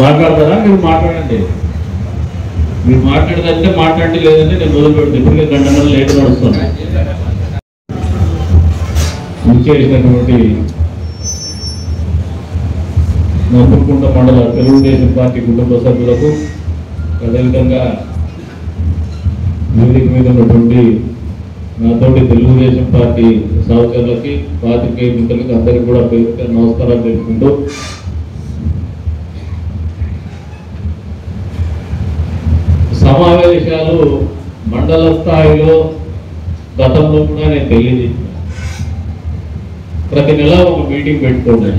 మాట్లాడతారా? మీరు మాట్లాడండి. మీరు మాట్లాడదంటే మాట్లాడి, లేదంటే నేను మొదలు పెట్టి ఇప్పటికే గంటన్నర లేట్ నడుస్తున్నాను. చేసినటువంటి నర్పుకుంట మండల తెలుగుదేశం పార్టీ కుటుంబ సభ్యులకు, అదేవిధంగా వేదిక మీద ఉన్నటువంటి నాతోటి తెలుగుదేశం పార్టీ సహచరులకి, పాత్రికేయ మిత్రులకి అందరికీ కూడా పేరు నమస్కారాలు తెలుపుకుంటూ, సమావేశాలు మండల స్థాయిలో గతంలో కూడా నేను తెలియజేసిన, ప్రతి నెల ఒక మీటింగ్ పెట్టుకోండి,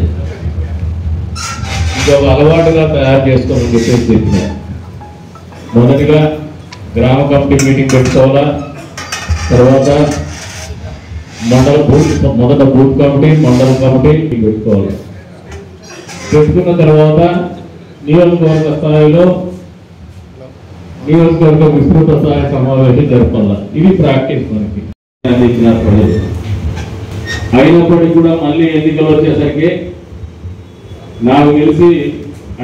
ఇంకొక అలవాటుగా తయారు చేసుకోమని చెప్పేసి చెప్పిన. మొదటిగా గ్రామ కమిటీ మీటింగ్ పెట్టుకోవాలా, తర్వాత మొదట బూత్ కమిటీ, మండల కమిటీ పెట్టుకోవాలి. పెట్టుకున్న తర్వాత నియోజకవర్గ స్థాయిలో నియోజకవర్గ విస్తృత స్థాయి సమావేశం జరపాల. ఇది ప్రాక్టీస్ మనకి అందించిన ప్రజలు. అయినప్పటికీ కూడా మళ్ళీ ఎన్నికలు వచ్చేసరికి నాకు తెలిసి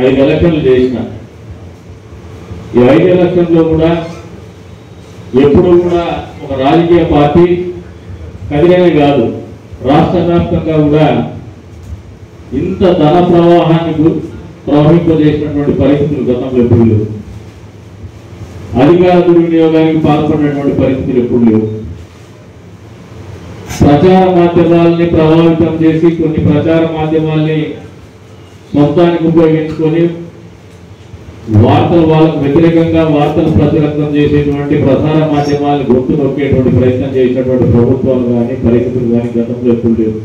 5 ఎలక్షన్లు చేసిన. ఈ 5 ఎలక్షన్లో కూడా ఎప్పుడు కూడా ఒక రాజకీయ పార్టీ కదిలేనే కాదు, రాష్ట్ర వ్యాప్తంగా కూడా ఇంత ధన ప్రవాహాన్ని ప్రవహింపజేసినటువంటి పరిస్థితులు గతంలో ఎప్పుడు లేవు. అధికార దుర్వినియోగానికి పాల్పడినటువంటి పరిస్థితులు ఎప్పుడు లేవు. ప్రచార మాధ్యమాలని ప్రభావితం చేసి కొన్ని ప్రచార మాధ్యమాల్ని సొంతానికి ఉపయోగించుకొని వాళ్ళకు వ్యతిరేకంగా వార్తలు ప్రచురం చేసేటువంటి ప్రసార మాధ్యమాలను గుర్తు నొక్కేటువంటి ప్రయత్నం చేసినటువంటి ప్రభుత్వాలు కానీ పరిస్థితులు కానీ గతంలో ఎప్పుడు లేవు.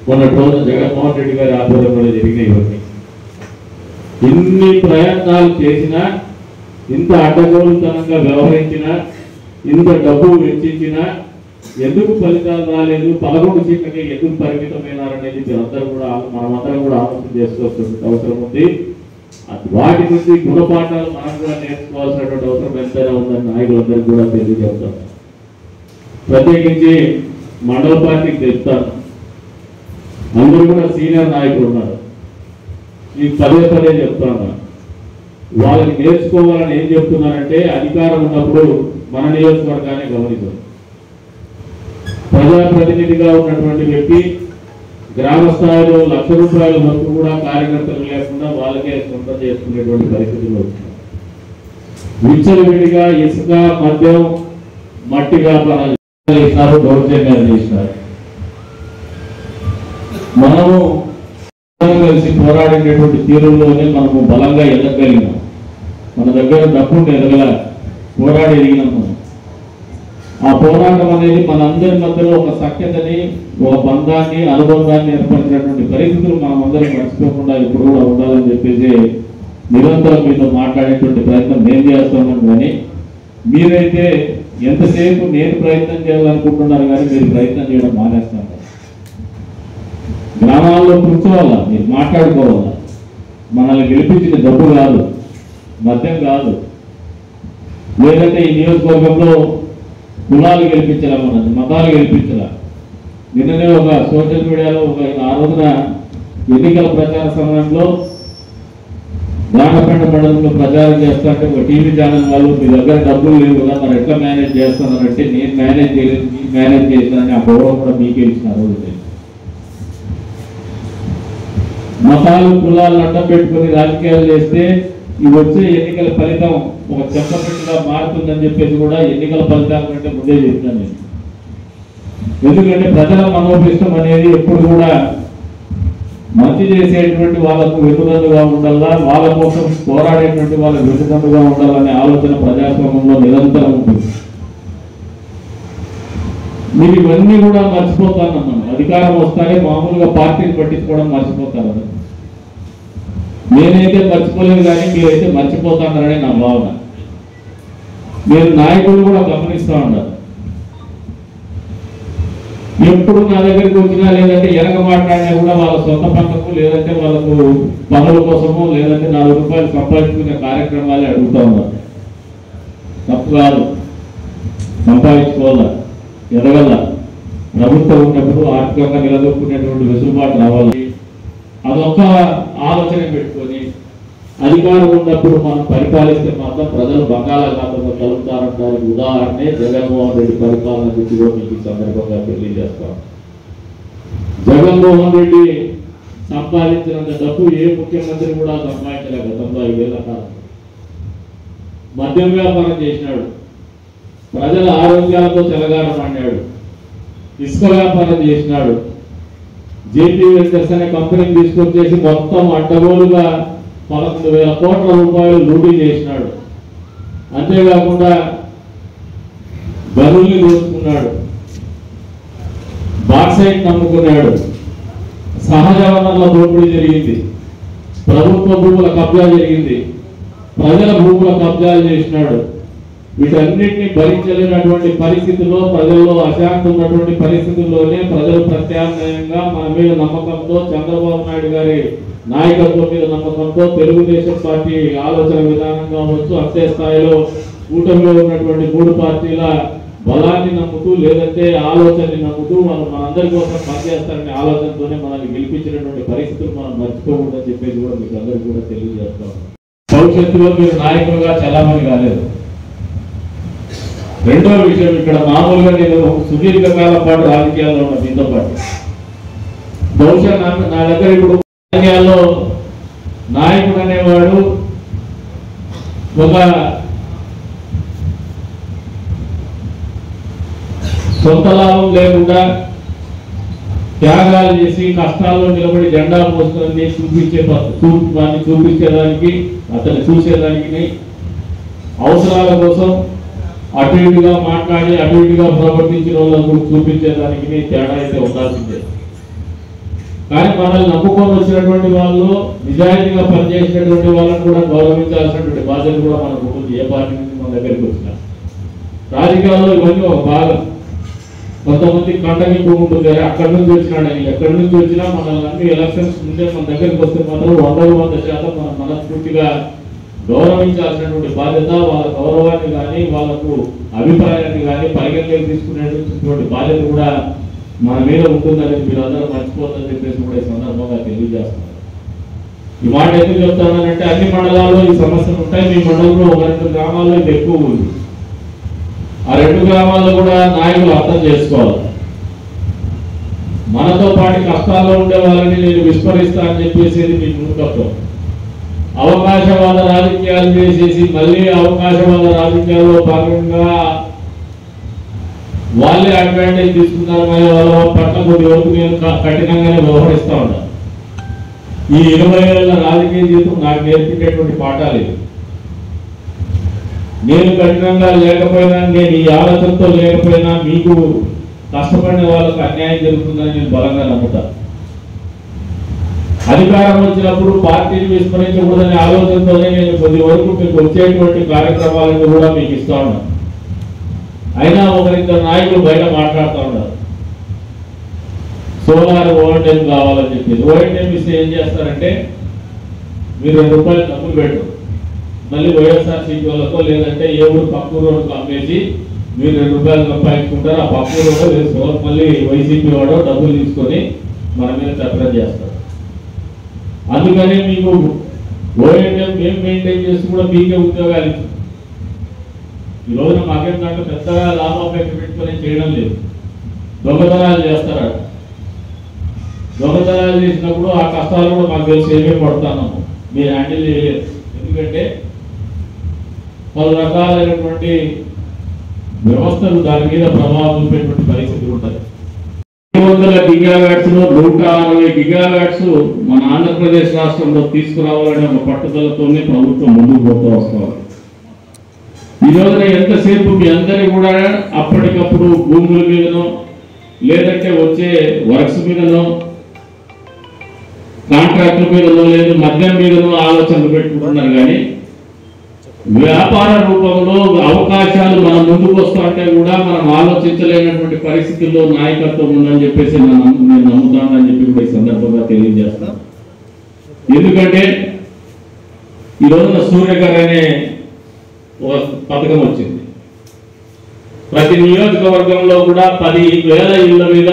మొన్నటి రోజున జగన్మోహన్ రెడ్డి గారి ఆధ్వర్యంలో జరిగిన ఇవన్నీ ఇన్ని ప్రయత్నాలు చేసినా, ఇంత అడ్డగోలుతనంగా వ్యవహరించినా, ఇంత డబ్బు వెచ్చించినా ఎందుకు ఫలితాలు రాలేదు, 11 సీట్లకి ఎందుకు పరిమితమైనారనేది మనమందరం కూడా ఆలోచన చేసుకోవాల్సిన అవసరం ఉంది. వాటి నుంచి గుణపాఠాలు మనం కూడా నేర్చుకోవాల్సినటువంటి అవసరం ఎంతైనా ఉందని నాయకులందరికీ కూడా తెలియజేస్తాను. ప్రత్యేకించి మండల పార్టీకి చెప్తాను, అందరూ కూడా సీనియర్ నాయకులు ఉన్నారు, మీకు పదే చెప్తాను. వాళ్ళకి నేర్చుకోవాలని ఏం చెప్తున్నారంటే, అధికారం ఉన్నప్పుడు మన నియోజకవర్గాన్ని గమనించారు. ప్రజాప్రతినిధిగా ఉన్నటువంటి వ్యక్తి గ్రామ స్థాయిలో ₹1,00,000 వరకు కూడా కార్యకర్తలు లేకుండా వాళ్ళకే సొంతం చేసుకునేటువంటి పరిస్థితులు వచ్చినాయి. విచ్చలవిడిగా ఇసుక, మద్యం, మట్టి వ్యాపారాలు చేసినారు, దౌర్జన్యాలు చేసినారు. మనము కలిసి పోరాడినటువంటి తీరులోనే మనము బలంగా ఎదగలిగినాం. మన దగ్గర డబ్బుని ఎదగల పోరాడి ఎదిగినాము. ఆ పోరాటం అనేది మనందరి మధ్యలో ఒక సఖ్యతని, ఒక బంధాన్ని, అనుబంధాన్ని ఏర్పరిచినటువంటి పరిస్థితులు మనం అందరం మర్చిపోకుండా ఇప్పుడు కూడా ఉండాలని చెప్పేసి నిరంతరం మీతో మాట్లాడేటువంటి ప్రయత్నం నేను చేస్తున్నాను. కానీ మీరైతే ఎంతసేపు నేను ప్రయత్నం చేయాలనుకుంటున్నారు, కానీ మీరు ప్రయత్నం చేయడం మానేస్తున్నారు. గ్రామాల్లో కూర్చోవాలా, మీరు మాట్లాడుకోవాలా. మనల్ని గెలిపించిన డబ్బు కాదు, మద్యం కాదు, లేదంటే ఈ నియోజకవర్గంలో కులాలు గెలిపించాలా, మనది మతాలు గెలిపించాలా. నిన్ననే ఒక సోషల్ మీడియాలో ఆ రోజున ఎన్నికల ప్రచార సమయంలో దానపండ మండలంలో ప్రచారం చేస్తాంటే ఒక టీవీ ఛానల్ వాళ్ళు, మీ దగ్గర డబ్బులు లేవు కదా, మరి ఎట్లా మేనేజ్ చేస్తున్నారంటే, నేను మేనేజ్ చేయలేదు, మీకు మేనేజ్ చేస్తానని ఆ గౌరవం కూడా మీకే ఇచ్చిన ఆ రోజు. మతాలు కులాలను అడ్డం పెట్టుకుని రాజకీయాలు చేస్తే ఈ వచ్చే ఎన్నికల ఫలితం ఒక చెప్పపెట్టుగా మారుతుందని చెప్పేసి కూడా ఎన్నికల ఫలితాల కంటే ముందే చెప్తాను నేను. ఎందుకంటే ప్రజల మనోభిష్టం అనేది ఎప్పుడు కూడా మంచి చేసేటువంటి వాళ్ళకు వెన్నుదన్నుగా ఉండాలా, వాళ్ళ కోసం పోరాడేటువంటి వాళ్ళకు వెన్నుదన్నుగా ఉండాలనే ఆలోచన ప్రజాస్వామ్యంలో నిరంతరం ఉంటుంది. మీరు ఇవన్నీ కూడా మర్చిపోతానన్నాను. అధికారం వస్తానే మామూలుగా పార్టీని పట్టించుకోవడం మర్చిపోతారు. నేనైతే మర్చిపోలేదు, కానీ మీరైతే మర్చిపోతానని నా భావన. మీరు నాయకులు కూడా గమనిస్తూ ఉంటారు. ఎప్పుడు నా దగ్గరికి వచ్చినా, లేదంటే వెనక మాట్లాడినా కూడా వాళ్ళ సొంత పక్కకు, లేదంటే వాళ్ళకు పనుల కోసము, లేదంటే ₹4 సంపాదించుకునే కార్యక్రమాలే అడుగుతూ ఉన్నారు. తప్పు కాదు, సంపాదించుకోవాలా, ఎదగల. ప్రభుత్వం ఉన్నప్పుడు ఆర్థికంగా నిలదొక్కునేటువంటి వెసులుబాటు రావాలి. అదొక్క ఆలోచన పెట్టుకొని అధికారం ఉన్నప్పుడు మనం పరిపాలిస్తే మాత్రం ప్రజలు బంగాళాఖాతంలో కలుపుతారంటానికి ఉదాహరణే జగన్మోహన్ రెడ్డి పరిపాలన గురించి కూడా మీకు ఈ సందర్భంగా తెలియజేస్తాం. జగన్మోహన్ రెడ్డి సంపాదించినంత డబ్బు ఏ ముఖ్యమంత్రి కూడా సంపాదించలే. గతంలో 5 ఏళ్ల కాలం మద్యం వ్యాపారం చేసినాడు, ప్రజల ఆరోగ్యాలతో చెలగాటమాడాడు, ఇసుక వ్యాపారం చేసినాడు, జేపీ వెంచర్స్ అనే కంపెనీని తీసుకొచ్చేసి మొత్తం అడ్డగోలుగా 11,000 కోట్ల రూపాయలు లూటీ చేసినాడు. అంతేకాకుండా గనుల్ని దోచుకున్నాడు, బాక్సైట్ నమ్ముకున్నాడు, సహజ వనరుల దోపిడీ జరిగింది, ప్రభుత్వ భూముల కబ్జా జరిగింది, ప్రజల భూముల కబ్జాలు చేసినాడు. వీటన్నిటిని భరించలేనటువంటి పరిస్థితుల్లో, ప్రజల్లో అశాంతి ఉన్నటువంటి పరిస్థితుల్లోనే ప్రజలు ప్రత్యామ్నాయంగా మన మీద నమ్మకంతో, చంద్రబాబు నాయుడు గారి నాయకత్వం మీద నమ్మకంతో, తెలుగుదేశం పార్టీ ఆలోచన విధానం కావచ్చు, అంతే స్థాయిలో కూటమిలో ఉన్నటువంటి 3 పార్టీల బలాన్ని నమ్ముతూ, లేదంటే ఆలోచనని నమ్ముతూ మనందరి కోసం పనిచేస్తారనే ఆలోచనతోనే మనల్ని గెలిపించినటువంటి పరిస్థితులు మనం మర్చిపోకూడదని చెప్పేసి కూడా మీకు అందరికీ కూడా తెలియజేస్తాం. భవిష్యత్తులో మీరు నాయకులుగా చలామణి కాలేదు. రెండో విషయం, ఇక్కడ మామూలుగా నేను సుదీర్ఘకాలం పాటు రాజకీయాల్లో ఉన్న మీతో పాటు బహుశా నా దగ్గర ఇప్పుడు రాజకీయాల్లో నాయకుడు అనేవాడు ఒక సొంత లాభం లేకుండా త్యాగాలు చేసి కష్టాల్లో నిలబడి జెండా మోసుకొని చూపించేదానికి, అతన్ని చూసేదానికి, అవసరాల కోసం అటు ఇటుగా మాట్లాడి అటు ఇటుగా ప్రవర్తించిన వాళ్ళకు చూపించేదానికి తేడా అయితే ఉండాల్సిందే. కానీ మనల్ని నమ్ముకొని వచ్చినటువంటి వాళ్ళు, నిజాయితీగా పనిచేసినటువంటి వాళ్ళని కూడా గౌరవించాల్సినటువంటి బాధ్యత కూడా మనకు ఉంటుంది. ఏ పార్టీ నుంచి మన దగ్గరికి వచ్చినా రాజకీయాల్లో ఇవన్నీ ఒక భాగం. కొంతమంది కంటగింపు ఉంటుంది, అక్కడి నుంచి వచ్చినాడు అని. ఎక్కడి నుంచి వచ్చినా మనల్ని అన్ని ఎలక్షన్స్ ముందే మన దగ్గరికి వస్తే మాత్రం 100% మనం మనస్ఫూర్తిగా గౌరవించాల్సినటువంటి బాధ్యత, వాళ్ళ గౌరవాన్ని కానీ వాళ్ళకు అభిప్రాయాన్ని కానీ పరిగణలోకి తీసుకునేటువంటి బాధ్యత కూడా మన మీద ఉంటుందని మీరు అందరూ మర్చిపోతుందని చెప్పేసి కూడా ఈ సందర్భంగా తెలియజేస్తున్నారు. ఈ మాట ఎందుకు చెప్తానంటే అన్ని మండలాల్లో ఈ సమస్యలు ఉంటాయి. మీ మండలంలో 1-2 గ్రామాల్లో ఇది ఎక్కువ ఉంది. ఆ 2 గ్రామాల్లో కూడా నాయకులు అర్థం చేసుకోవాలి. మనతో పాటు కష్టాల్లో ఉండే వాళ్ళని నేను విస్మరిస్తా అని చెప్పేసి మీ మూర్ఖత్వం. అవకాశవాద రాజకీయాలు చేసేసి మళ్ళీ అవకాశవాద రాజకీయాల్లో భాగంగా వాళ్ళే అడ్వాంటేజ్ తీసుకున్నారు. వాళ్ళ పట్ల కొద్ది వరకు నేను కఠినంగానే వ్యవహరిస్తూ ఉంటాను. ఈ 20 ఏళ్ల రాజకీయ జీవితం నాకు నేర్పించేటువంటి పాఠాలు ఇవి. నేను కఠినంగా లేకపోయినా, నేను ఈ ఆలోచనతో లేకపోయినా మీకు కష్టపడిన వాళ్ళకు అన్యాయం జరుగుతుందని నేను బలంగా నమ్ముతాను. అధికారం వచ్చినప్పుడు పార్టీని విస్మరించకూడదనే ఆలోచనతోనే నేను కొద్ది వరకు మీకు వచ్చేటువంటి కార్యక్రమాలను కూడా మీకు ఇస్తా ఉన్నాను. అయినా 1-2 నాయకులు బయట మాట్లాడుతూ ఉన్నారు, సోలార్ ఓవర్టైం కావాలని చెప్పి. ఓవర్టైం ఇస్తే ఏం చేస్తారంటే మీరు 2 రూపాయలు డబ్బులు పెట్టరు, మళ్ళీ వైఎస్ఆర్సీపీ వాళ్ళకో లేదంటే ఏ ఊరు పక్కూరు వాళ్ళకు అమ్మేసి మీరు 2 రూపాయలు సంపాదించుకుంటారు. ఆ పక్కూరు వాడో లేదు మళ్ళీ వైసీపీ వాడో డబ్బులు తీసుకొని మన మీద చట్టం చేస్తారు. అందుకనే మీకు ఓఎన్ఎం మేము మెయింటైన్ చేస్తూ కూడా మీకే ఉద్యోగాలు ఇచ్చారు. ఈ రోజున మాకేం దాంట్లో పెద్దగా లాభాపేక్ష పెట్టుకొని చేయడం లేదు. దొంగతనాలు చేస్తారా? దొంగతనాలు చేసినప్పుడు ఆ కష్టాలు కూడా మాకు తెలిసి ఏమేమి పడుతున్నాము, మీరు హ్యాండిల్ చేయలేదు. ఎందుకంటే పలు రకాలైనటువంటి వ్యవస్థలు దాని మీద ప్రభావం చూపేటువంటి పరిస్థితి ఉంటుంది. 300 గిగావాట్స్ లో 160 గిగావాట్స్ మన ఆంధ్రప్రదేశ్ రాష్ట్రంలో తీసుకురావాలనే ఒక పట్టుదలతోనే ప్రభుత్వం ముందుకు పోతూ వస్తుంది. ఈ రోజున ఎంతసేపు మీ అందరి కూడా అప్పటికప్పుడు భూముల మీదనో లేదంటే వచ్చే వర్క్స్ మీదనో కాంట్రాక్టుల మీదనో లేదు మద్యం మీదనో ఆలోచనలు పెట్టుకుంటున్నారు. కానీ వ్యాపార రూపంలో అవకాశాలు మనం ముందుకు వస్తుంటే కూడా మనం ఆలోచించలేనటువంటి పరిస్థితుల్లో నాయకత్వం ఉందని చెప్పేసి నేను నమ్ముతానని చెప్పి కూడా ఈ సందర్భంగా తెలియజేస్తాను. ఎందుకంటే ఈ రోజున సూర్యకర్ అనే పథకం వచ్చింది. ప్రతి నియోజకవర్గంలో కూడా 10,000 ఇళ్ల మీద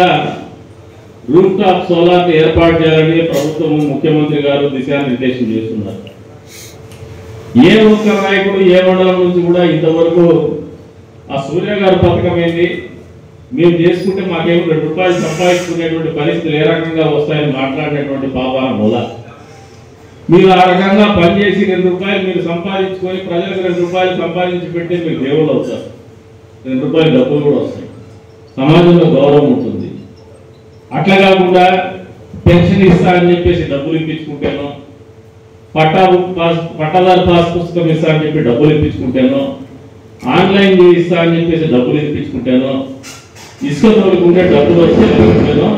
రూఫ్ టాప్ సోలార్ ఏర్పాటు చేయాలని ప్రభుత్వం ముఖ్యమంత్రి గారు దిశానిర్దేశం చేస్తున్నారు. ఏ ఒక్క నాయకుడు ఏ మండలం నుంచి కూడా ఇంతవరకు ఆ సూర్య గారి పథకం ఏంది, మేము చేసుకుంటే మాకేమో 2 రూపాయలు సంపాదించుకునేటువంటి పరిస్థితులు ఏ రకంగా వస్తాయని మాట్లాడినటువంటి పాపాన మూల. మీరు ఆ రకంగా పనిచేసి 2 రూపాయలు మీరు సంపాదించుకొని ప్రజలకు 2 రూపాయలు సంపాదించి పెడితే మీరు దేవుళ్ళు అవుతారు. 2 రూపాయలు డబ్బులు కూడా వస్తాయి, సమాజంలో గౌరవం ఉంటుంది. అట్లా కాకుండా పెన్షన్ ఇస్తా అని చెప్పేసి డబ్బులు ఇప్పించుకుంటాను, పట్టాదారు పాస్ పుస్తకం ఇస్తా అని చెప్పి డబ్బులు ఇప్పించుకుంటాను, ఆన్లైన్ ఇస్తా అని చెప్పేసి డబ్బులు ఇప్పించుకుంటాను, ఇసుక తోలుకుంటే డబ్బులు వచ్చేను,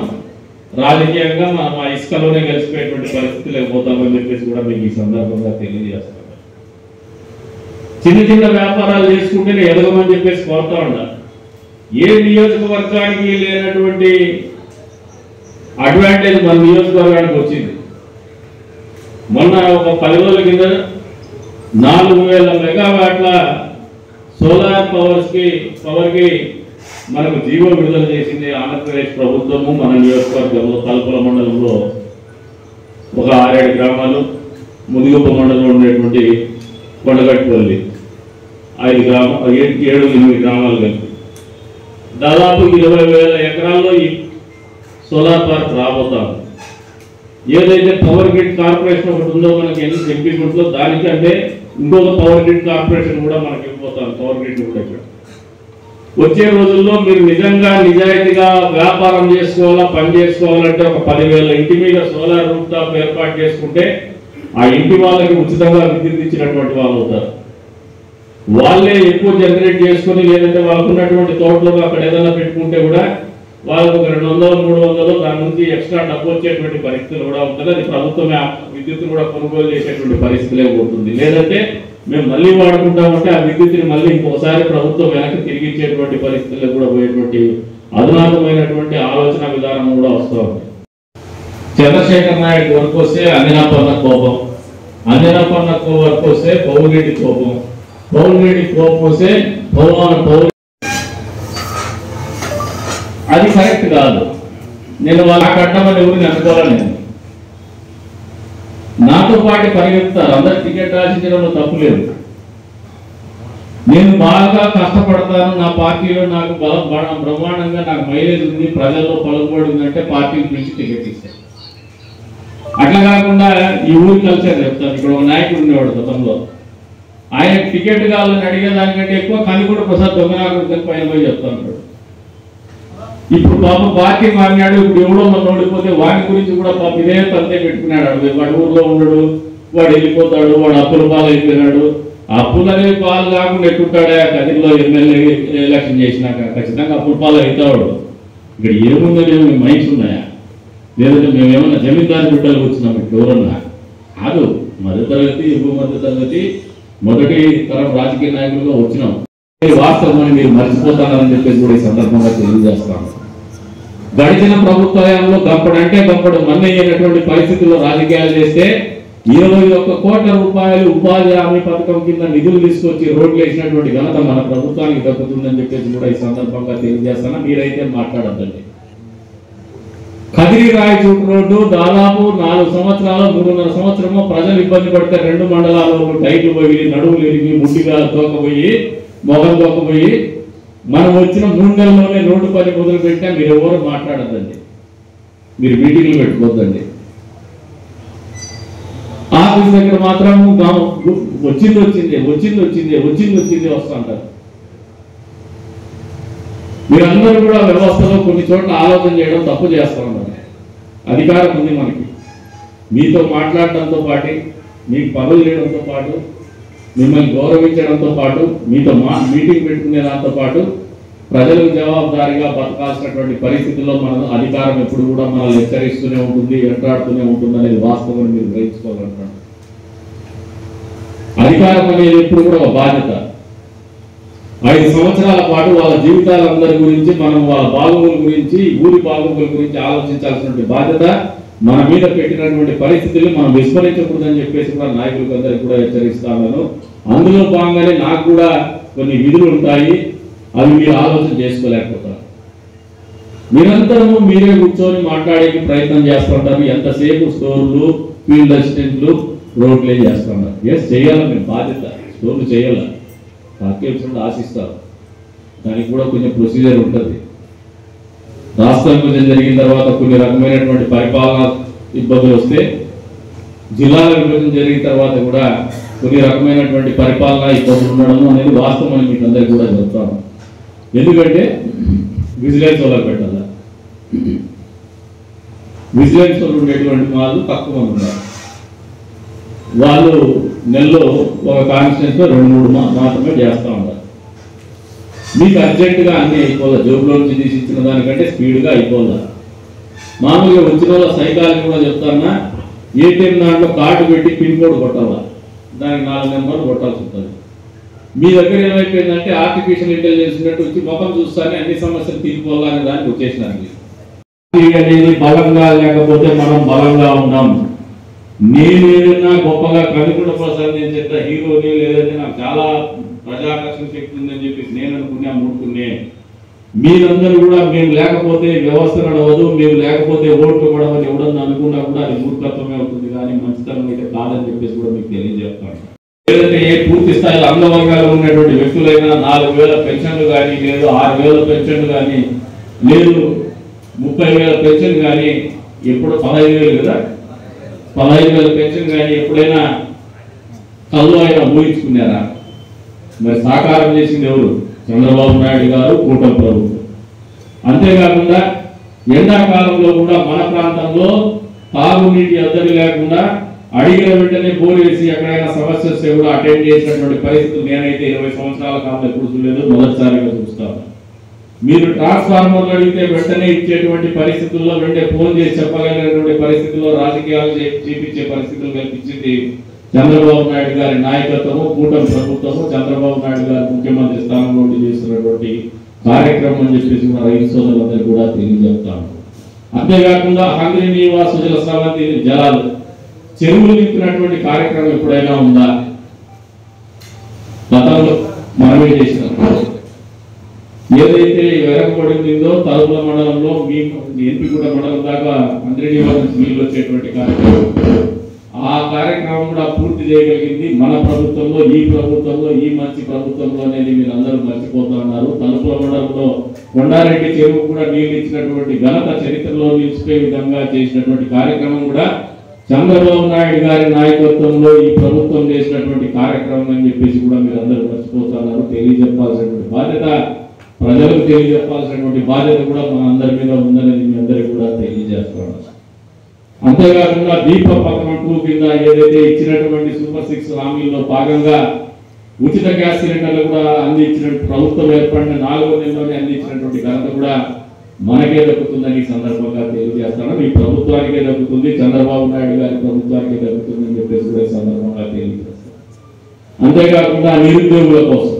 రాజకీయంగా మా ఇసుకలోనే కలిసిపోయేటువంటి పరిస్థితులు అయిపోతామని చెప్పేసి కూడా మీకు ఈ సందర్భంగా తెలియజేస్తాను. చిన్న చిన్న వ్యాపారాలు చేసుకుంటేనే ఎదగమని చెప్పేసి కోరుతా ఉండాలి. ఏ నియోజకవర్గానికి లేనటువంటి అడ్వాంటేజ్ మన నియోజకవర్గానికి వచ్చింది. మొన్న ఒక 10 రోజుల కింద 4000 మెగావాట్ల సోలార్ పవర్కి మనకు జీవో విడుదల చేసింది ఆంధ్రప్రదేశ్ ప్రభుత్వము. మన నియోజకవర్గంలో తలుపుల మండలంలో ఒక 6-7 గ్రామాలు, ముదిగుప్ప మండలంలో ఉండేటువంటి కొండగట్టుపల్లి 7-8 గ్రామాలు కలిపి దాదాపు 20,000 ఎకరాల్లో ఈ సోలార్ పార్క్ రాబోతాం. ఏదైతే పవర్ గ్రిడ్ కార్పొరేషన్ ఒకటి ఉందో మనకి ఎంపీ గుంట్లో, దానికంటే ఇంకొక పవర్ గ్రిడ్ కార్పొరేషన్ కూడా మనకి ఇవ్వబోతాం. పవర్ గ్రిడ్ కూడా ఇక్కడ వచ్చే రోజుల్లో మీరు నిజంగా నిజాయితీగా వ్యాపారం చేసుకోవాలా, పని చేసుకోవాలంటే ఒక 10,000 ఇంటి మీద సోలార్ రూఫ్ టాప్ ఏర్పాటు చేసుకుంటే ఆ ఇంటి వాళ్ళకి ఉచితంగా విద్యుత్ ఇచ్చినటువంటి వాళ్ళు అవుతారు. వాళ్ళే ఎక్కువ జనరేట్ చేసుకుని, లేదంటే వాళ్ళకు ఉన్నటువంటి తోటలో అక్కడ ఏదైనా పెట్టుకుంటే కూడా వాళ్ళకు 200-300 దాని నుంచి ఎక్స్ట్రా డబ్బు వచ్చేటువంటి పరిస్థితులు కూడా ఉంటుంది. అది ప్రభుత్వమే విద్యుత్ కూడా కొనుగోలు చేసేటువంటి పరిస్థితులే ఉంటుంది. లేదంటే మేము మళ్ళీ వాడుకుంటామంటే ఆ విద్యుత్ని మళ్ళీ ఇంకోసారి ప్రభుత్వం వెనక్కి తిరిగి ఇచ్చేటువంటి పరిస్థితుల్లో కూడా పోయేటువంటి అధునాతమైనటువంటి ఆలోచన విధానం కూడా వస్తూ ఉంది. చంద్రశేఖర్ నాయుడు వరకు వస్తే అంజనాపన్న కోపం, అంజనాపన్న వరకు వస్తే పౌరుడి కోపం, పౌరుడి కోపం వస్తే పౌరు. అది కరెక్ట్ కాదు. నేను వాళ్ళ కట్టమని ఎవరిని అనుకోవాలి. నాతో పాటు పరిగెత్తారు, అందరు టికెట్ రాసించడంలో తప్పు లేదు. నేను బాగా కష్టపడతాను, నా పార్టీలో నాకు బ్రహ్మాండంగా నాకు మైలేజ్ ఉంది, ప్రజల్లో పలుకుబడి ఉందంటే పార్టీకి పిలిచి టికెట్ ఇస్తాను. అట్లా కాకుండా ఈ ఊరి కల్చర్ చెప్తాను. ఇక్కడ ఒక నాయకుడు ఉండేవాడు గతంలో, ఆయన టికెట్ కావాలని అడిగేదానికంటే ఎక్కువ కనిగూడ ప్రసాద్ దొంగనాకుడు పైన పోయి చెప్తాను. ఇప్పుడు పాప పార్టీ మారినాడు, ఇప్పుడు ఎవడో మనం ఓడిపోతే వాడి గురించి కూడా పాప ఇదే తంతే పెట్టుకున్నాడు. వాడు ఊర్లో ఉండడు, వాడు వెళ్ళిపోతాడు, వాడు అప్పుల పాలు అయిపోయినాడు. అప్పులు అనేవి పాలు కాకుండా ఎట్టుంటాడే కదిలో ఎమ్మెల్యే ఎలక్షన్ చేసినాక ఖచ్చితంగా అప్పుల పాలు అవుతాడు. ఇక్కడ ఏముందని మైండ్స్ ఉన్నాయా, లేదంటే మేమేమన్నా జమీందారు బిడ్డలు కూర్చున్నాం ఇక్కడ ఎవరన్నా కాదు. మధ్యతరగతి, ఎగువ మధ్యతరగతి, మొదటి తరం రాజకీయ నాయకులుగా వచ్చినాం. వాస్తవాన్ని మీరు మర్చిపోతానని చెప్పేసి కూడా ఈ సందర్భంగా తెలియజేస్తాను. గడిచిన ప్రభుత్వంలో గంపడు మన్నయ్యేటటువంటి పరిస్థితుల్లో రాజకీయాలు చేస్తే 21 కోట్ల రూపాయలు ఉపాధి హామీ పథకం కింద నిధులు తీసుకొచ్చి రోడ్లు వేసినటువంటి ఘనత మన ప్రభుత్వానికి దక్కుతుందని చెప్పేసి కూడా ఈ సందర్భంగా తెలియజేస్తాను. మీరైతే మాట్లాడద్దండి. కదిరి రాయచూటు రోడ్డు దాదాపు 4 సంవత్సరాలు 3.5 సంవత్సరము ప్రజలు ఇబ్బంది పడితే 2 మండలాల్లో టైర్లు పోయి, నడువులు ఎరిగి, ముట్టిగా తోకపోయి, మొగం తోకపోయి, మనం వచ్చిన 3 నెలల్లోనే రోడ్డు పని మొదలు పెట్టా. మీరు ఎవరు మాట్లాడద్దండి, మీరు మీటింగ్లు పెట్టుకోవద్దండి. ఆఫీస్ దగ్గర మాత్రం వచ్చింది వస్తుంటారు. మీరందరూ కూడా వ్యవస్థలో కొన్ని చోట్ల ఆలోచన చేయడం తప్పు చేస్తూ ఉన్నారు. అధికారం ఉంది మనకి, మీతో మాట్లాడటంతో పాటు, మీకు పనులు చేయడంతో పాటు, మిమ్మల్ని గౌరవించడంతో పాటు, మీతో మీటింగ్ పెట్టుకునే దాంతో పాటు ప్రజలకు జవాబుదారీగా బతకాల్సినటువంటి పరిస్థితుల్లో మన అధికారం ఎప్పుడు కూడా మనల్ని హెచ్చరిస్తూనే ఉంటుంది, వెంటాడుతూనే ఉంటుంది అనేది వాస్తవం మీరు గ్రహించుకోవాలంటారు. అధికారం అనేది ఎప్పుడు కూడా ఒక బాధ్యత. 5 సంవత్సరాల పాటు వాళ్ళ జీవితాలందరి గురించి, మనం వాళ్ళ బాగోగుల గురించి, ఊరి బాగోగుల గురించి ఆలోచించాల్సినటువంటి బాధ్యత మన మీద పెట్టినటువంటి పరిస్థితులు మనం విస్మరించకూడదని చెప్పేసి కూడా నాయకులకు అందరికీ కూడా హెచ్చరిస్తాను. అందులో భాగంగానే నాకు కూడా కొన్ని విధులు ఉంటాయి, అవి మీరు ఆలోచన చేసుకోలేకపోతారు. నిరంతరము మీరే కూర్చొని మాట్లాడే ప్రయత్నం చేస్తుంటారు. ఎంతసేపు స్టోర్లు, ఫీల్డ్ అసిస్టెంట్లు, రోడ్లే చేస్తున్నారు. ఎస్ చేయాలి, మేము బాధ్యత, స్టోర్లు చేయాలి, తాకేల్సిన ఆశిస్తారు. దానికి కూడా కొంచెం ప్రొసీజర్ ఉంటుంది. రాష్ట్ర విభజన జరిగిన తర్వాత కొన్ని రకమైనటువంటి పరిపాలన ఇబ్బందులు వస్తే, జిల్లాల విభజన జరిగిన తర్వాత కూడా కొన్ని రకమైనటువంటి పరిపాలన ఇబ్బందులు ఉండడం అనేది వాస్తవం అని మీకు అందరికీ కూడా చెప్తాను. ఎందుకంటే విజిలెన్స్ వాళ్ళకి పెట్టాలి. విజిలెన్స్ వాళ్ళు ఉండేటువంటి వాళ్ళు తక్కువ మంది ఉన్నారు. వాళ్ళు నెలలో ఒక కాన్స్టిట్యూన్సీలో 2-3 మాత్రమే చేస్తూ ఉంటారు. మీకు అర్జెంటుగా అన్నీ అయిపోదా, జోబులో నుంచి తీసి ఇచ్చిన దానికంటే స్పీడ్గా అయిపోదా. మామూలుగా వచ్చిన వాళ్ళ సైకాలజీ కూడా చెప్తానా, ఏటీఎం దాంట్లో కార్డు పెట్టి పిన్ కోడ్ కొట్టాలా, దానికి 4 నెంబర్లు కొట్టాల్సి ఉంటుంది. మీ దగ్గర ఏమైపోయిందంటే ఆర్టిఫిషియల్ ఇంటెలిజెన్స్ ఉన్నట్టు వచ్చి ముఖం చూస్తానే అన్ని సమస్యలు తీసుకోవాలనే దానికి వచ్చేసినారు. అనేది బలంగా లేకపోతే మనం బలంగా ఉన్నాం. నేను ఏదైనా గొప్పగా కవికుల ప్రసాద్ నేను చెప్తా హీరోని, లేదంటే నాకు చాలా ప్రజాకర్షణ శక్తి ఉందని చెప్పేసి నేను అనుకునే మీరందరూ కూడా మేము లేకపోతే వ్యవస్థ నడవదు, మేము లేకపోతే ఓట్లు పడవని ఎవడన్నా అనుకున్నా కూడా అది మూర్ఖత్వమే అవుతుంది, కానీ మంచితనం అయితే కాదని చెప్పేసి కూడా మీకు తెలియజేస్తాను. లేదంటే ఏ పూర్తి స్థాయిలో అంగవర్గాలు ఉన్నటువంటి వ్యక్తులైనా 4,000 పెన్షన్లు కానీ, లేదు 6,000 పెన్షన్లు కానీ, లేదు 30,000 పెన్షన్ కానీ, ఎప్పుడు 15,000 కదా, 15,000 పెన్షన్ కానీ ఎప్పుడైనా కళ్ళు అయినా ఊహించుకున్నారా? మరి సాకారం చేసింది ఎవరు? చంద్రబాబు నాయుడు గారు, కూటమి ప్రభుత్వం. అంతేకాకుండా ఎండాకాలంలో కూడా మన ప్రాంతంలో తాగునీటి ఎద్దడి లేకుండా అడిగిన వెంటనే బోర్ వేసి ఎక్కడైనా సమస్య వస్తే కూడా అటెండ్ చేసినటువంటి పరిస్థితులు నేనైతే 20 సంవత్సరాల కాలంలో ఎప్పుడు చూడలేదు, మొదటిసారిగా చూస్తాను. మీరు ట్రాన్స్ఫార్మర్లు అడిగితే వెంటనే ఇచ్చేటువంటి పరిస్థితుల్లో, వెంటనే ఫోన్ చేసి చెప్పగలిగినటువంటి పరిస్థితుల్లో రాజకీయాలు చేపించే పరిస్థితులు కల్పించింది చంద్రబాబు నాయుడు గారి నాయకత్వము, కూటమి ప్రభుత్వము, చంద్రబాబు నాయుడు గారి ముఖ్యమంత్రి స్థానంలో చేస్తున్నటువంటి కార్యక్రమం అని చెప్పేసి మన రైతు సోదరులందరూ కూడా తెలియజేస్తాను. అంతేకాకుండా హంగ్రీ నివాస సుజల స్రవంతి జలాలు చెరువులు నింపినటువంటి కార్యక్రమం ఎప్పుడైనా ఉందా? గతంలో మనమే చేసినాం. ఏదైతే వెరకబడిందో తలుపుల మండలంలో మీ ఎంపికూట మండలం దాకా హంగ్రీ నివాస నీళ్ళు వచ్చేటువంటి కార్యక్రమం, ఆ కార్యక్రమం కూడా పూర్తి చేయగలిగింది మన ప్రభుత్వంలో, ఈ మంచి ప్రభుత్వంలో అనేది మీరు అందరూ మర్చిపోతా ఉన్నారు. తలుపుల మండలంలో కొండారెడ్డి చెరువు కూడా నీళ్ళు ఇచ్చినటువంటి ఘనత చరిత్రలో నిలిచిపోయే విధంగా చేసినటువంటి కార్యక్రమం కూడా చంద్రబాబు నాయుడు గారి నాయకత్వంలో ఈ ప్రభుత్వం చేసినటువంటి కార్యక్రమం అని చెప్పేసి కూడా మీరు అందరూ మర్చిపోతున్నారు. తెలియజెప్పాల్సినటువంటి బాధ్యత, ప్రజలకు తెలియజెప్పాల్సినటువంటి బాధ్యత కూడా మన అందరి మీద ఉందనేది మీ అందరికీ కూడా తెలియజేస్తున్నారు. అంతేకాకుండా దీప పథకం 2 కింద ఏదైతే ఇచ్చినటువంటి సూపర్ 6 హామీల్లో భాగంగా ఉచిత గ్యాస్ సిలిండర్లు కూడా అందించిన ప్రభుత్వం ఏర్పడిన 4వ నెలలోనే అందించినటువంటి ఘనత కూడా మనకే దక్కుతుందని ఈ సందర్భంగా తెలియజేస్తాను. ఈ ప్రభుత్వానికే దక్కుతుంది, చంద్రబాబు నాయుడు గారి ప్రభుత్వానికే దక్కుతుందని చెప్పేసి కూడా ఈ సందర్భంగా తెలియజేస్తాను. అంతేకాకుండా నిరుద్యోగుల కోసం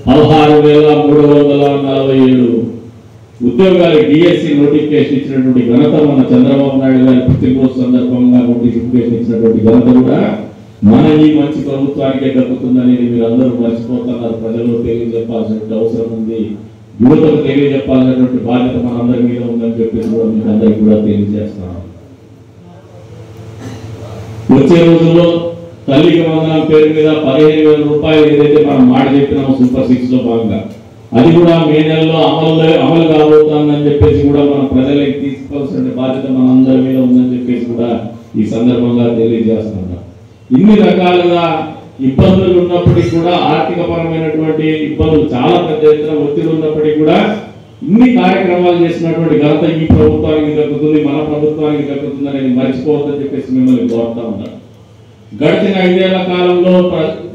16,347 ఉద్యోగాలు డిఎస్సి నోటిఫికేషన్ ఇచ్చినటువంటి ఘనత మన చంద్రబాబు నాయుడు గారి పుట్టినరోజు సందర్భంగా నోటిఫికేషన్ ఇచ్చినటువంటి ఘనత కూడా మన ఈ మంచి ప్రభుత్వానికే దక్కుతుందనేది మీరు అందరూ మర్చిపోతున్నారు. ప్రజలు తెలియజెప్పాల్సినటువంటి అవసరం ఉంది, యువతకు తెలియజెప్పాల్సినటువంటి బాధ్యత మన అందరి మీద ఉందని చెప్పేసి కూడా మీకు అందరికీ కూడా తెలియజేస్తున్నాను. వచ్చే రోజుల్లో తల్లికి వందనం పేరు మీద 15,000 రూపాయలు ఏదైతే మనం మాట చెప్పినామో సూపర్ 6 లో భాగంగా, అది కూడా మే నెలలో అమలు కాబోతుందని చెప్పేసి కూడా మన ప్రజలకి తీసుకోవాల్సిన బాధ్యత మన అందరి మీద ఉందని చెప్పేసి కూడా ఈ సందర్భంగా తెలియజేస్తున్నాం. ఇన్ని రకాలుగా ఇబ్బందులు ఉన్నప్పటికీ కూడా, ఆర్థిక పరమైనటువంటి ఇబ్బందులు చాలా పెద్ద ఎత్తున ఒత్తిడి ఉన్నప్పటికీ కూడా ఇన్ని కార్యక్రమాలు చేసినటువంటి ఘనత ఈ ప్రభుత్వానికి దక్కుతుంది, మన ప్రభుత్వానికి దక్కుతుంది అనేది మర్చిపోవద్దని చెప్పేసి మిమ్మల్ని కోరుతా ఉన్నాను. గడిచిన 5 ఏళ్ల కాలంలో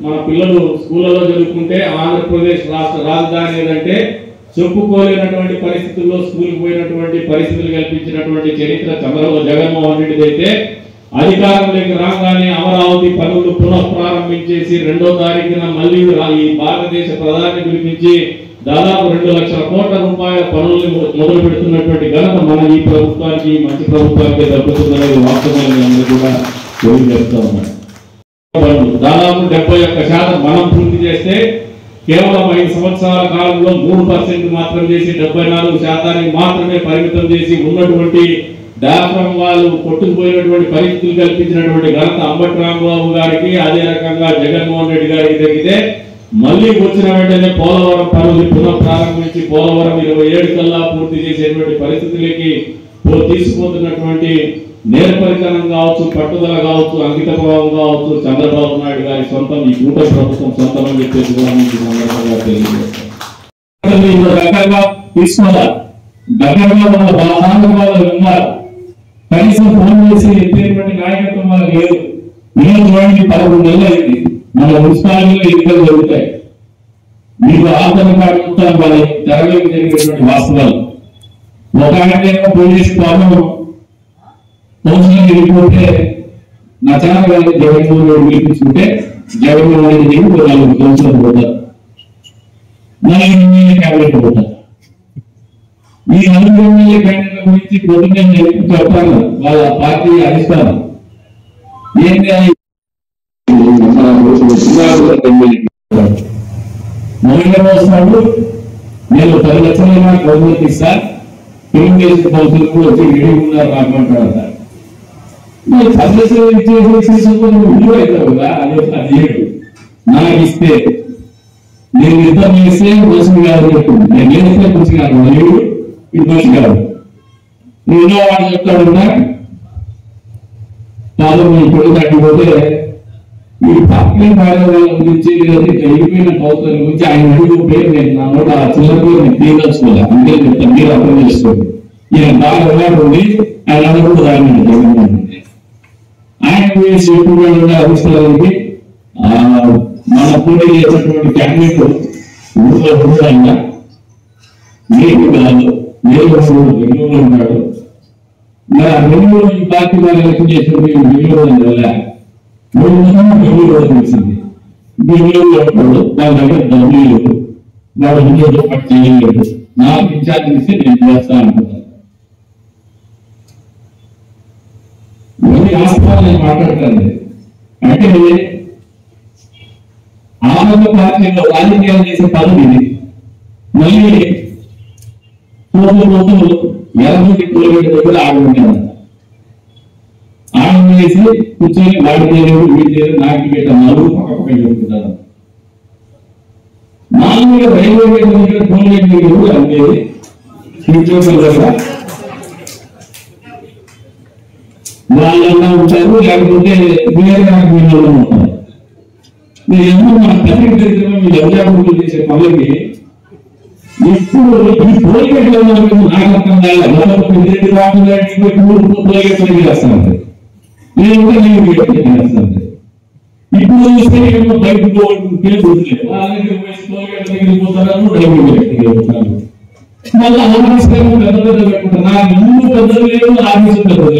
మన పిల్లలు స్కూళ్ళలో చదువుకుంటే ఆంధ్రప్రదేశ్ రాష్ట్ర రాజధాని ఏదంటే చెప్పుకోలేనటువంటి పరిస్థితుల్లో స్కూల్కి పోయినటువంటి పరిస్థితులు కల్పించినటువంటి చరిత్ర జగన్మోహన్ రెడ్డిది అయితే, అధికారంలోకి రాగానే అమరావతి పనులు పునఃప్రారంభించేసి 2వ తారీఖున మళ్ళీ ఈ భారతదేశ ప్రధాని పిలిపించి దాదాపు 2 లక్షల కోట్ల రూపాయల పనులు మొదలు పెడుతున్నటువంటి ఘనత మన ఈ ప్రభుత్వానికి, మంచి ప్రభుత్వానికి దక్కుతుందనేది వాస్తవాన్ని అందరూ కూడా తెలియజేస్తూ ఉన్నారు. దాదాపు 71% మనం పూర్తి చేస్తే కేవలం 5 సంవత్సరాల కాలంలో 3% మాత్రం చేసి 74% మాత్రమే పరిమితం చేసి ఉన్నటువంటి డాక్టర్ వాళ్ళు కొట్టుకుపోయినటువంటి పరిస్థితులు కల్పించినటువంటి ఘనత అంబటి రాంబాబు గారికి, అదే రకంగా జగన్మోహన్ రెడ్డి గారికి దక్కితే మళ్ళీ వచ్చిన వెంటనే పోలవరం పనులు పునః ప్రారంభించి పోలవరం 27 కల్లా పూర్తి చేసేటువంటి పరిస్థితులకి తీసుకుపోతున్నటువంటి నేర్పరితనం కావచ్చు, పట్టుదల కావచ్చు, అంకిత భావం కావచ్చు చంద్రబాబు నాయుడు గారి సొంతం, ఈ కూటమి ప్రభుత్వం సొంతం అని చెప్పేసి కూడా మీకు సందర్భంగా తెలియజేస్తాం. రకంగా తీసుకోవాలి, దగ్గరగా వాళ్ళ బాధాలు ఉన్నారు, కనీసం ఫోన్ చేసి ఎత్తేటువంటి నాయకత్వం వాళ్ళకి లేదు. నేను చూడండి 11 నెలలు అయింది, మన మున్సిపాలిటీలో ఎన్నికలు జరుగుతాయి. మీకు ఆధార్ కార్డు ఉంటాను వాళ్ళ జరగలేదు జరిగేటువంటి వాస్తవాలు. ఒక ఆయన పోలీసు పాపం కౌన్సిలింగ్ వెళ్ళిపోతే నా ఛానల్ వాళ్ళకి జగన్మోహన్ రెడ్డి పిలిపించుకుంటే జగన్మోహన్ రెడ్డి వాళ్ళు కౌన్సిలర్ పోతారు, క్యాబినెట్ పోతారు. ఈ 4 ఎమ్మెల్యే క్యాండిడేట్ల గురించి పొద్దున్నే చెప్తాను వాళ్ళ పార్టీ అధిష్టానం ఏంటి వస్తున్నాడు. నేను 10 లక్షల గవర్నమెంట్ ఇస్తా, తెలుగుదేశం కౌన్సిల్ కూడా వచ్చి రెడీ ఉన్నారు రాకుంటారు. 10 లక్షలు ఇచ్చేసి విలువ అవుతారు కదా, అది నాకు ఇస్తే నేను యుద్ధం చేస్తే దోషం కాదు చెప్తుంది, నేను చేస్తే దోషం కాదు, దేవుడు ఇది దోషం కాదు. నేను వాడు చెప్తాడున్నా పాదం ఇప్పుడు తగ్గిపోతే ఈ పక్కన వాళ్ళ గురించి అయిపోయిన కౌన్సిలర్ గురించి ఆయన అడుగు పేరు నేను నా నోట ఆ చిన్న పేరు నేను తీయదలుచుకోవాలి, అంతే చెప్తాను, మీరు అర్థం చేసుకోండి. ఈయన బాగా ఉంది, ఆయన కూడా రాయండి జగన్మోహన్ రెడ్డి. ఆయన గురించి ఎప్పుడు అధిష్టానికి మన పోటీ చేసినటువంటి క్యాండిడేట్ ఊళ్ళో ఉన్నాడు, మీకు కాదు బెంగళూరులో ఉన్నాడు. మరి ఆ బెంగళూరు ఈ పార్టీ వాళ్ళు ఎలక్షన్ చేసినప్పుడు బెంగళూరు బెంగళూరు తెలిసింది. బెంగళూరులో ఉంటాడు, వాళ్ళ దగ్గర డబ్బులు లేదు, వాడు బెంగళూరులో పట్టు చేయలేదు. నాకు ఇన్ఛార్జ్ ఇస్తే నేను చేస్తా అంటున్నాను. ఇవన్నీ వాస్తవాలు నేను మాట్లాడతాను. అంటే ఆనంద పార్టీలో రాజకీయాలు చేసే పదవి ఇది. మళ్ళీ రోజు ఎర్రటి టోల్గేట్ దగ్గర ఆడుకుంటాను, ఆడం చేసి కూర్చొని వాడి చేయలేదు వీడి చేయలేదు నాకు గేట 4 పక్క చెబుతుంటారు. మామూలుగా రైల్వే గేట్ దగ్గర టోల్గేట్ దగ్గర అందేది వాళ్ళన్నా ఉంటారు, లేకపోతే వేరే వీళ్ళు ఉంటారు. మీరు ఎందుకు మన తల్లి మీరు అభిజాపకులు చేసే పనులకి ఇప్పుడు ఈ టోల్గేట్ నాకు అర్థం కాలేదు. టోల్గేట్ చేస్తాను లేదంటే నేను చేస్తాను. ఇప్పుడు చూస్తే బయటకు పోతారు, మళ్ళీ ఆఫీస్ పెద్ద పెద్ద పెట్టుకుంటారు. నాకు ముందు పెద్దలు లేదు, ఆఫీసు పెద్దలు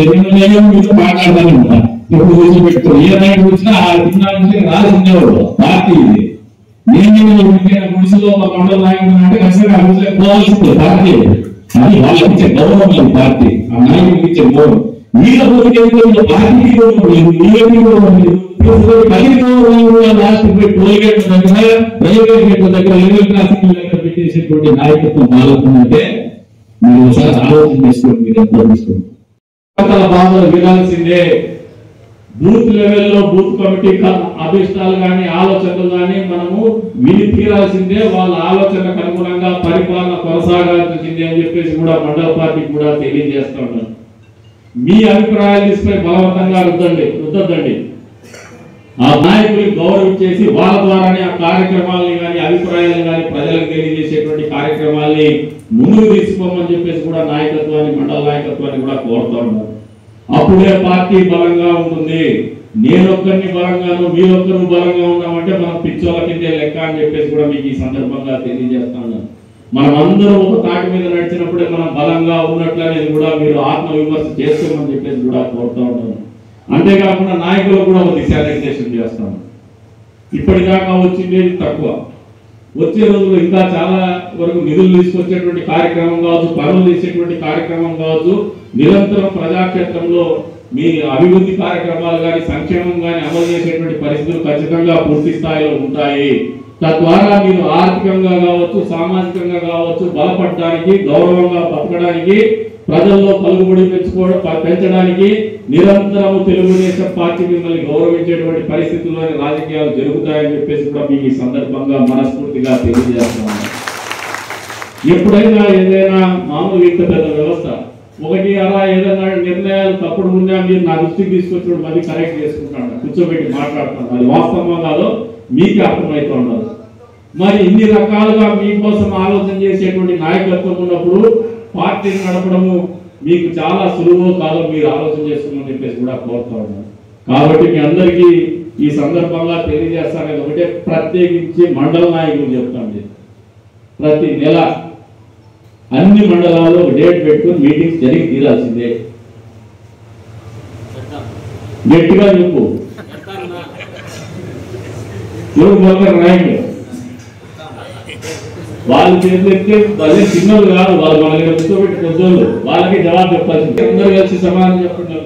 మీతో మాట్లాడాలని ఉంటా. ఇప్పుడు చూసి పెట్టుకోరు, ఏ నాయకుడు వచ్చినా ఆ నుంచి రాసి ఉండేవాడు. పార్టీ ఇది నేను గుడిసెలో ఒక మండల నాయకుడు అంటే ఖచ్చితంగా ఆఫీసులో పోవాల్సింది. పార్టీ అది వాళ్ళకి ఇచ్చే గౌరవం లేదు, పార్టీ ఆ నాయకుడికి ఇచ్చే గౌరవం. వీళ్ళ పోటీ పార్టీకి గౌరవం లేదు, వీళ్ళకి గౌరవం లేదు. లాస్ట్ టోల్గేట్ దగ్గర రైల్వే గేట్ల దగ్గర రైల్వే క్రాసింగ్ దగ్గర పెట్టేసేటువంటి నాయకత్వం బాగుంటుందంటే మీరు ఒకసారి ఆలోచన చేసుకోండి. మీరు ఎంతో తీసుకోండి, బాధలు వినాల్సిందే. బూత్ లెవెల్లో బూత్ కమిటీ అభిష్టాలు కానీ ఆలోచనలు కానీ మనము విని తీరాల్సిందే. వాళ్ళ ఆలోచనకు అనుగుణంగా పరిపాలన కొనసాగాల్సిందే అని చెప్పేసి కూడా మండల పార్టీకి కూడా తెలియజేస్తూ ఉంటాను. మీ అభిప్రాయాలు తీసుకుని బలవంతంగా రుద్దద్దండి. ఆ నాయకులకు గౌరవించేసి వాళ్ళ ద్వారానే ఆ కార్యక్రమాలని కానీ అభిప్రాయాలు కానీ ప్రజలకు తెలియజేసేటువంటి కార్యక్రమాల్ని ముందుకు తీసుకోమని చెప్పేసి కూడా నాయకత్వాన్ని మండల నాయకత్వాన్ని కూడా కోరుతూ ఉన్నారు. అప్పుడే పార్టీ బలంగా ఉంటుంది. నేనొక్కరిని బలంగాను మీరొక్కరు బలంగా ఉన్నామంటే మనం పిచ్చోళ్ళ కిందే లెక్క అని చెప్పేసి కూడా మీకు ఈ సందర్భంగా తెలియజేస్తా ఉన్నాను. మనం అందరం ఒక తాటి మీద నడిచినప్పుడే మనం బలంగా ఉన్నట్లనేది కూడా మీరు ఆత్మవిమర్శ చేసుకోమని చెప్పేసి కూడా కోరుతూ ఉంటాను. అంతేకాకుండా నాయకులు కూడా ఒక దిశానిర్దేశం చేస్తాము. ఇప్పటిదాకా వచ్చింది తక్కువ, వచ్చే రోజుల్లో ఇంకా చాలా వరకు నిధులు తీసుకొచ్చేటువంటి కార్యక్రమం కావచ్చు, పనులు తీసేటువంటి కార్యక్రమం కావచ్చు, నిరంతరం ప్రజాక్షేత్రంలో మీ అభివృద్ధి కార్యక్రమాలు కానీ సంక్షేమం కానీ అమలు చేసేటువంటి పరిస్థితులు ఖచ్చితంగా పూర్తి స్థాయిలో ఉంటాయి. తద్వారా మీరు ఆర్థికంగా కావచ్చు, సామాజికంగా కావచ్చు బలపడడానికి, గౌరవంగా బతకడానికి ప్రజల్లో పలుకుబడి పెంచడానికి నిరంతరము తెలుగుదేశం పార్టీ మిమ్మల్ని గౌరవించేటువంటి పరిస్థితుల్లోని రాజకీయాలు జరుగుతాయని చెప్పేసి కూడా మీకు ఈ సందర్భంగా మనస్ఫూర్తిగా తెలియజేస్తున్నాను. ఎప్పుడైనా ఏదైనా మామూలు ఇంత పెద్ద వ్యవస్థ ఒకటి అలా ఏదైనా నిర్ణయాలు తప్పుడు ఉన్నా మీరు నా దృష్టికి తీసుకొచ్చిన మళ్ళీ కరెక్ట్ చేసుకుంటాను, కూర్చోబెట్టి మాట్లాడుతాను. అది వాస్తవం కాదో మీకు అర్థమవుతూ ఉండదు. మరి ఇన్ని రకాలుగా మీకోసం ఆలోచన చేసేటువంటి నాయకత్వం ఉన్నప్పుడు పార్టీని నడపడము మీకు చాలా సులువు కాదు, మీరు ఆలోచన చేసుకోమని చెప్పేసి కూడా కోరుతా ఉన్నాను. కాబట్టి మీ అందరికీ ఈ సందర్భంగా తెలియజేస్తాను ఒకటే, ప్రత్యేకించి మండల నాయకులు చెప్తాను, ప్రతి నెల అన్ని మండలాల్లో ఒక డేట్ పెట్టుకుని మీటింగ్స్ జరిగి తీరాల్సిందే. గట్టిగా చెప్పు. ఎవరు పోతారు నాయకులు? వాళ్ళు చేతులెత్తే అదే చిన్నలు కాదు, వాళ్ళు మన దగ్గర కూర్చోబెట్టి కొద్దోళ్ళు, వాళ్ళకి జవాబు చెప్పాల్సింది. అందరూ కలిసి సమాధానం చెప్పండి.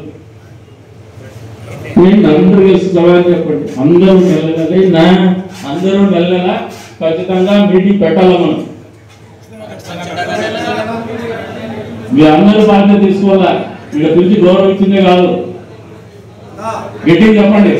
అందరూ కలిసి సమాధానం చెప్పండి. అందరూ నెల నెల ఖచ్చితంగా మీటింగ్ పెట్టాలి. మనం మీ అందరూ బాధ్యత తీసుకోవాలా. వీళ్ళ గురించి గౌరవించిందే కాదు, గట్టిగా చెప్పండి.